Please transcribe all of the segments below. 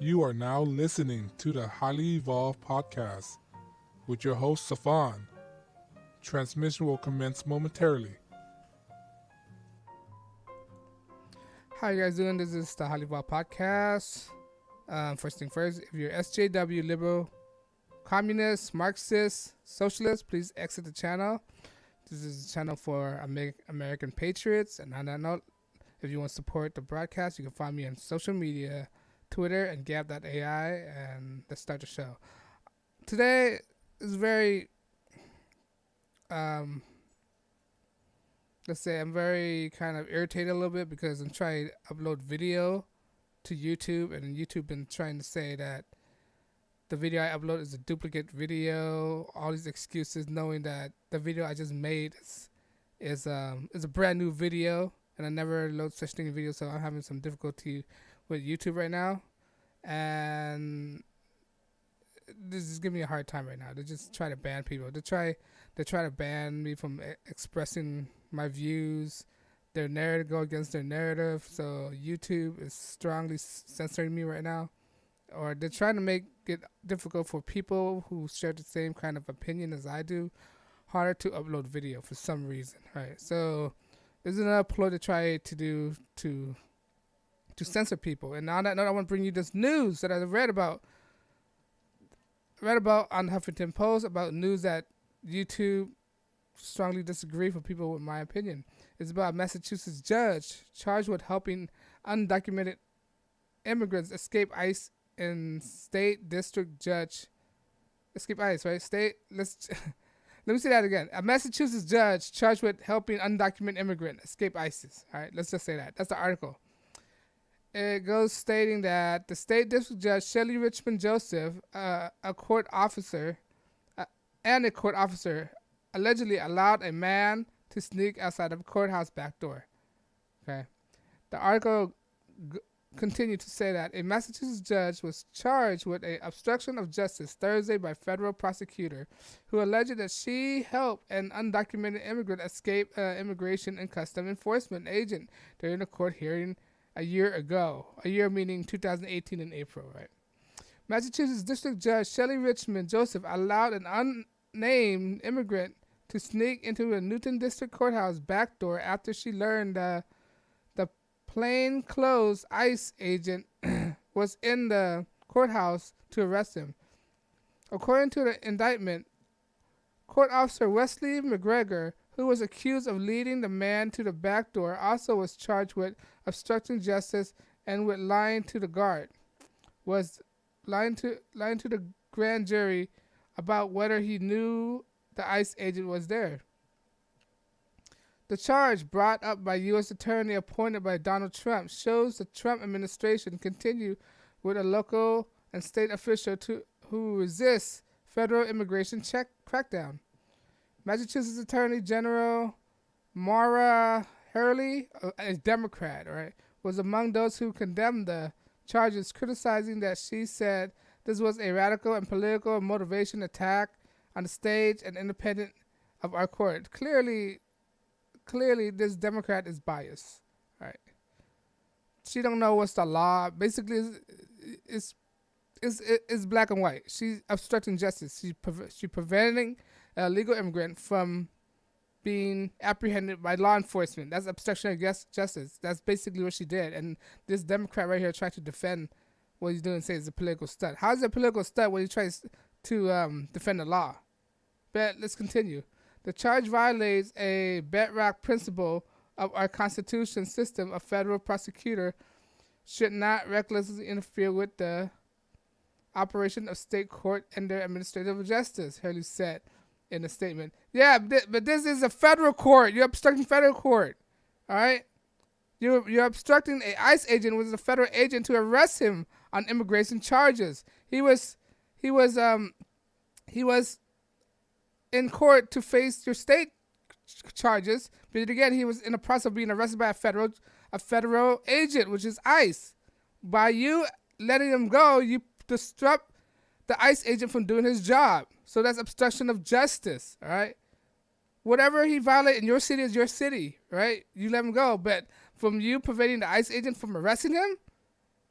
You are now listening to the Highly Evolved Podcast with your host, Safan. Transmission will commence momentarily. How you guys doing? This is the HighlyEvolvedPodcast. First thing first, if you're SJW, liberal, communist, Marxist, socialist, please exit the channel. This is a channel for American patriots. And on that note, if you want to support the broadcast, you can find me on social media, Twitter, and Gab.ai. And let's start the show. Today is very, let's say I'm very kind of irritated a little bit because I'm trying to upload video to YouTube, and YouTube been trying to say that the video I upload is a duplicate video, all these excuses, knowing that the video I just made is a brand new video, and I never load such thing in video, so I'm having some difficulty with YouTube right now, and this is giving me a hard time right now. They just try to ban people. They try to ban me from expressing my views, their narrative, go against their narrative. So YouTube is strongly censoring me right now, or they're trying to make it difficult for people who share the same kind of opinion as I do, harder to upload video for some reason, right? So there's another ploy to try to do to censor people. And on that note, I want to bring you this news that I read about on Huffington Post, about news that YouTube strongly disagree for people with my opinion. It's about a Massachusetts judge charged with helping undocumented immigrants escape ICE and state district judge escape ICE, right? Let me say that again. A Massachusetts judge charged with helping undocumented immigrant escape ISIS. All right, let's just say that. That's the article. It goes stating that the state district judge Shelley Richmond Joseph, a court officer, allegedly allowed a man to sneak outside of a courthouse back door. Okay, the article continued to say that a Massachusetts judge was charged with an obstruction of justice Thursday by federal prosecutor, who alleged that she helped an undocumented immigrant escape immigration and custom enforcement agent during a court hearing a year ago. A year meaning 2018 in April, right? Massachusetts District Judge Shelley Richmond Joseph allowed an unnamed immigrant to sneak into a Newton District Courthouse back door after she learned the plainclothes ICE agent was in the courthouse to arrest him. According to the indictment, Court Officer Wesley McGregor, who was accused of leading the man to the back door, also was charged with obstructing justice and with lying to the guard. Was lying to the grand jury about whether he knew the ICE agent was there. The charge, brought up by U.S. attorney appointed by Donald Trump, shows the Trump administration continue with a local and state official who resists federal immigration crackdown. Massachusetts Attorney General Maura Healey, a Democrat, right, was among those who condemned the charges, criticizing that she said this was a radical and political motivation attack on the stage and independent of our court. Clearly, this Democrat is biased, right? She don't know what's the law. Basically, it's black and white. She's obstructing justice. She's preventing a legal immigrant from being apprehended by law enforcement. That's obstruction of justice. That's basically what she did. And this Democrat right here tried to defend what he's doing and say it's a political stunt. How is it a political stunt when he tries to defend the law? But let's continue. The charge violates a bedrock principle of our Constitution system. A federal prosecutor should not recklessly interfere with the operation of state court and their administrative justice, Hurley said in a statement. Yeah, but this is a federal court. You're obstructing federal court. All right? You're obstructing a ICE agent, which is a federal agent, to arrest him on immigration charges. He was in court to face your state charges, but again, he was in the process of being arrested by a federal agent, which is ICE. By you letting him go, you disrupt the ICE agent from doing his job. So that's obstruction of justice, all right? Whatever he violated in your city is your city, right? You let him go, but from you preventing the ICE agent from arresting him,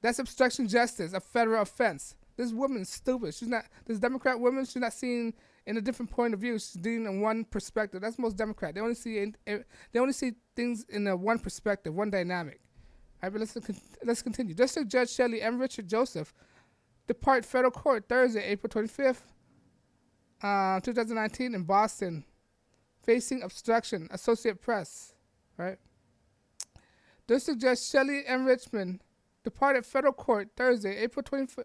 That's obstruction of justice, a federal offense. This woman's stupid. This Democrat woman, she's not seeing in a different point of view. She's dealing in one perspective. That's most Democrat. They only see things in a one perspective, one dynamic. All right, but let's continue. District Judge Shelley M. Richard Joseph depart federal court Thursday, April 25th, 2019 in Boston, facing obstruction, Associated Press. Right. District Judge Shelley M. Richmond departed federal court Thursday, April 25th,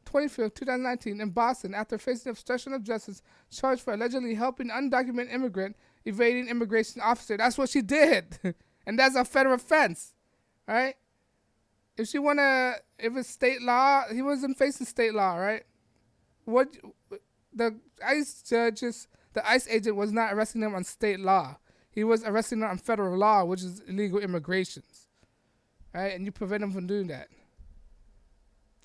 2019 in Boston after facing obstruction of justice charged for allegedly helping undocumented immigrant evading immigration officer. That's what she did. And that's a federal offense. Right? If it's state law, he wasn't facing state law, right? The ICE agent was not arresting him on state law. He was arresting him on federal law, which is illegal immigrations. Right? And you prevent him from doing that.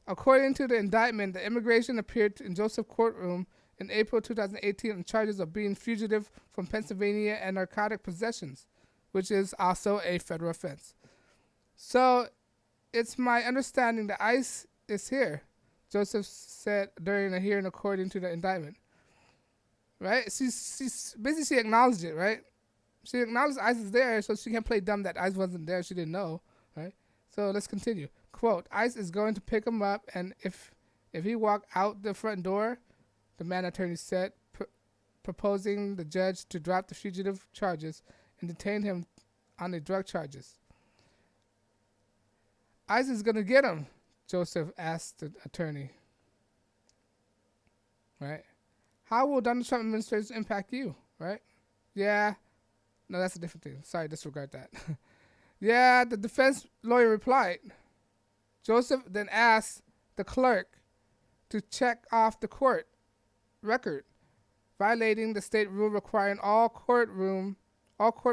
According to the indictment, the immigration appeared in Joseph courtroom in April 2018 on charges of being fugitive from Pennsylvania and narcotic possessions, which is also a federal offense. So it's my understanding that ICE is here, Joseph said during a hearing according to the indictment. Right? She acknowledged it, right? She acknowledged ICE is there, so she can't play dumb that ICE wasn't there. She didn't know, right? So let's continue. Quote, ICE is going to pick him up, and if he walk out the front door, the man attorney said, proposing the judge to drop the fugitive charges and detain him on the drug charges. ICE is going to get him, Joseph asked the attorney. Right? How will Donald Trump administration impact you, right? Yeah. No, that's a different thing. Sorry, disregard that. Yeah, the defense lawyer replied. Joseph then asked the clerk to check off the court record, violating the state rule requiring all court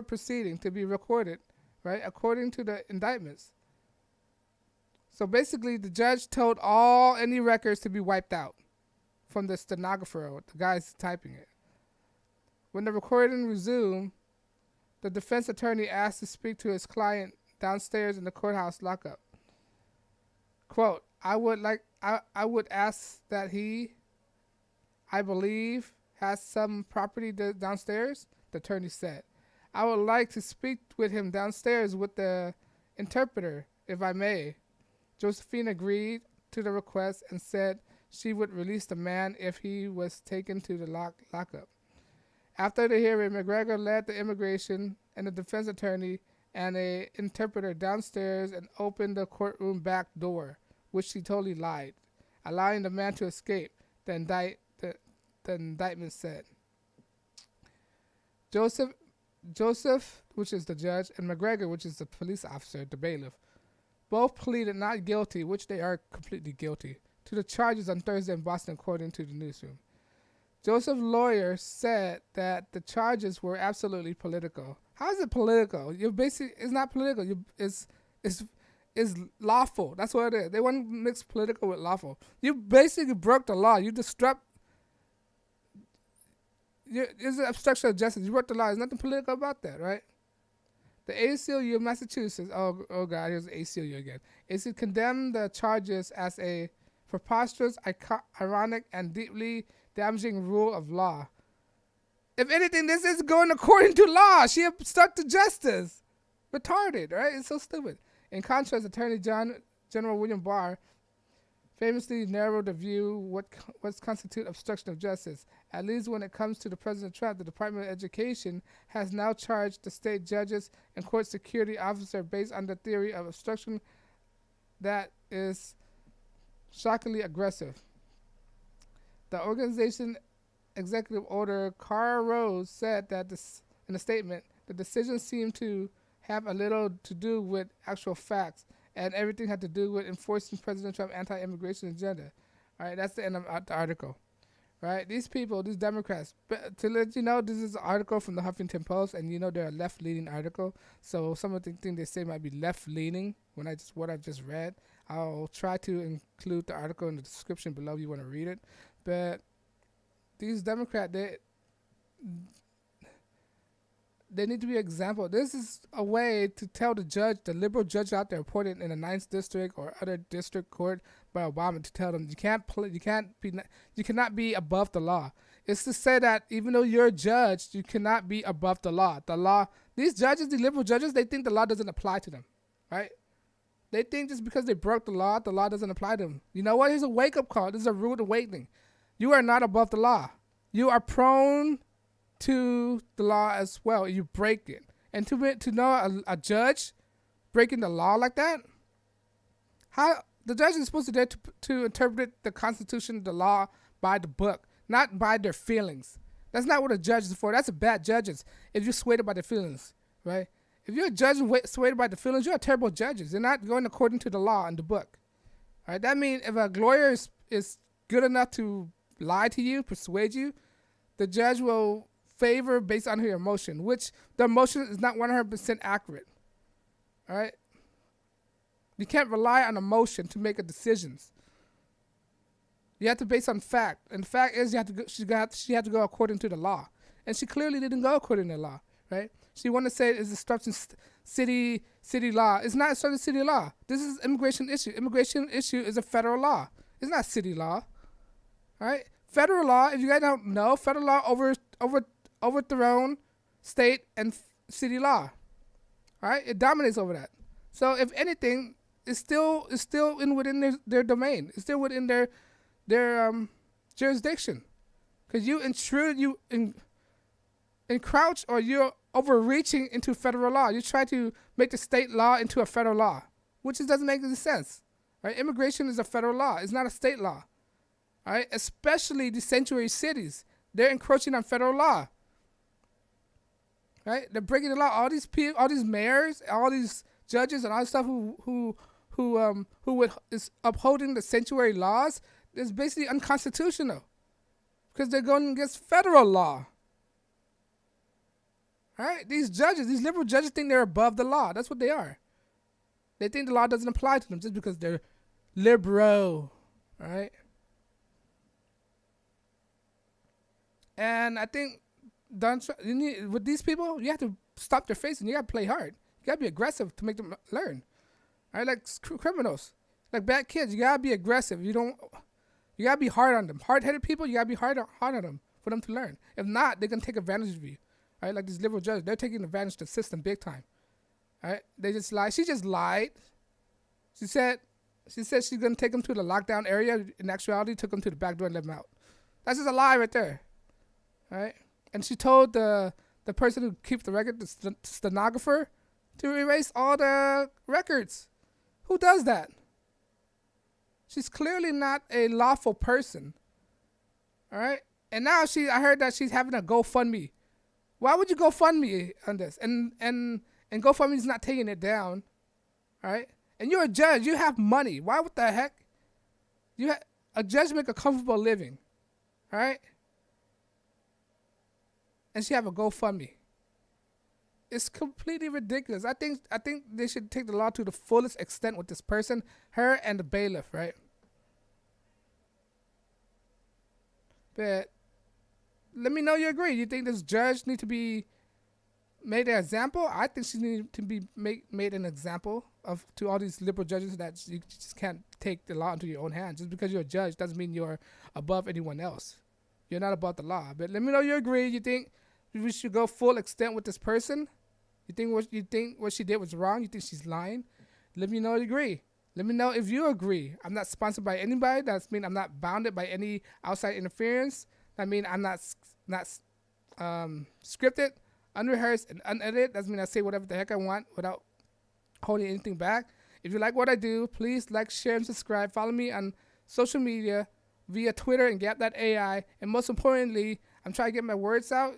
proceeding to be recorded, right, according to the indictments. So basically, the judge told any records to be wiped out from the stenographer or the guys typing it. When the recording resumed, the defense attorney asked to speak to his client downstairs in the courthouse lockup. Quote, I would ask that he, I believe, has some property downstairs, the attorney said. I would like to speak with him downstairs with the interpreter, if I may. Josephine agreed to the request and said she would release the man if he was taken to the lockup. After the hearing, McGregor led the immigration and the defense attorney and an interpreter downstairs and opened the courtroom back door, which she totally lied, allowing the man to escape, the indictment said. Joseph, which is the judge, and McGregor, which is the police officer, the bailiff, both pleaded not guilty, which they are completely guilty, to the charges on Thursday in Boston, according to the newsroom. Joseph's lawyer said that the charges were absolutely political. How is it political? It's not political. It's lawful. That's what it is. They want to mix political with lawful. You basically broke the law. You disrupt. It's an obstruction of justice. You broke the law. There's nothing political about that, right? The ACLU of Massachusetts, oh God, here's the ACLU again. ACLU condemned the charges as a preposterous, ironic, and deeply damaging rule of law. If anything, this is going according to law. She obstructed justice. Retarded, right? It's so stupid. In contrast, Attorney General William Barr famously narrowed the view what constitutes obstruction of justice. At least when it comes to the President Trump, the Department of Education has now charged the state judges and court security officer based on the theory of obstruction that is shockingly aggressive. The organization executive order Carl Rose said that in a statement, the decision seemed to have a little to do with actual facts and everything had to do with enforcing President Trump's anti-immigration agenda. All right, that's the end of the article. Right, these people, these Democrats, but to let you know, this is an article from the Huffington Post, and you know they're a left-leaning article, so some of the things they say might be left-leaning what I've just read. I'll try to include the article in the description below if you want to read it. But these Democrats, They need to be an example. This is a way to tell the judge, the liberal judge out there appointed in the 9th district or other district court by Obama, to tell them you cannot be above the law. It's to say that even though you're a judge, you cannot be above the law. These judges, the liberal judges, they think the law doesn't apply to them, right? They think just because they broke the law doesn't apply to them. You know what? Here's a wake-up call. This is a rude awakening. You are not above the law. You are prone to the law as well. You break it. And to know a judge breaking the law like that, how the judge is supposed to be there to interpret the Constitution, the law, by the book, not by their feelings. That's not what a judge is for. That's a bad judges if you're swayed by their feelings, right? If you're a judge swayed by the feelings, you're a terrible judge. You're not going according to the law and the book. All right? That means if a lawyer is good enough to lie to you, persuade you, the judge will favor based on her emotion, which the emotion is not 100% accurate. All right? You can't rely on emotion to make a decisions. You have to base on fact, and the fact is she had to go according to the law, and she clearly didn't go according to the law, right? She wanted to say it's obstructing city law. It's not obstructing city law. This is immigration issue. Immigration issue is a federal law. It's not city law, all right? Federal law, if you guys don't know, federal law overthrown state and city law, all right? It dominates over that. So if anything, it's still within their domain. It's still within their jurisdiction, because you encroach, or you're overreaching into federal law. You try to make the state law into a federal law, which just doesn't make any sense. Right? Immigration is a federal law. It's not a state law. All right? Especially the sanctuary cities, they're encroaching on federal law. Right? They're breaking the law. All these people, all these mayors, all these judges, and all this stuff who is upholding the sanctuary laws is basically unconstitutional, because they're going against federal law. All right? These judges, these liberal judges, think they're above the law. That's what they are. They think the law doesn't apply to them just because they're liberal. All right? And I think with these people, you have to stop their face and you got to play hard. You got to be aggressive to make them learn. All right? Like criminals, like bad kids, you got to be aggressive. You got to be hard on them. Hard-headed people, you got to be hard on them for them to learn. If not, they're going to take advantage of you. Right? Like these liberal judges, they're taking advantage of the system big time. Right? They just lie. She just lied. She said she's going to take them to the lockdown area. In actuality, took them to the back door and let them out. That's just a lie right there. Right? And she told the person who keeps the record, the stenographer, to erase all the records. Who does that? She's clearly not a lawful person. All right? And now I heard that she's having a GoFundMe. Why would you GoFundMe on this? And GoFundMe's not taking it down. All right? And you're a judge. You have money. Why? What the heck? A judge make a comfortable living. All right? And she have a GoFundMe. It's completely ridiculous. I think they should take the law to the fullest extent with this person, her and the bailiff, right? But let me know you agree. You think this judge need to be made an example? I think she needs to be made an example to all these liberal judges, that you just can't take the law into your own hands. Just because you're a judge doesn't mean you're above anyone else. You're not above the law. But let me know you agree. You think we should go full extent with this person? You think what she did was wrong? You think she's lying? Let me know you agree. Let me know if you agree. I'm not sponsored by anybody. That means I'm not bounded by any outside interference. That means I'm not scripted, unrehearsed, and unedited. That means I say whatever the heck I want without holding anything back. If you like what I do, please like, share, and subscribe. Follow me on social media via Twitter and Gap.ai. And most importantly, I'm trying to get my words out.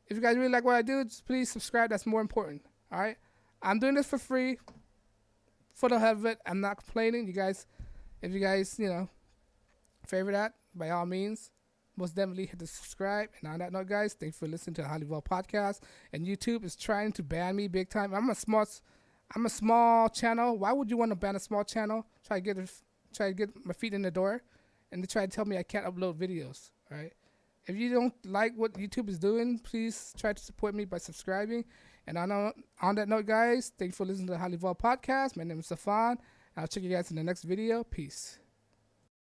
If you guys really like what I do, just please subscribe. That's more important. All right? I'm doing this for free, for the hell of it. I'm not complaining. If you guys, favor that, by all means, most definitely hit the subscribe. And on that note, guys, thanks for listening to the HighlyEvolvedPodcast. And YouTube is trying to ban me big time. I'm a small channel. Why would you want to ban a small channel? Try to get my feet in the door, and they try to tell me I can't upload videos. All right? If you don't like what YouTube is doing, please try to support me by subscribing. And on that note, guys, thank you for listening to the Highly Evolved Podcast. My name is Stefan. I'll check you guys in the next video. Peace.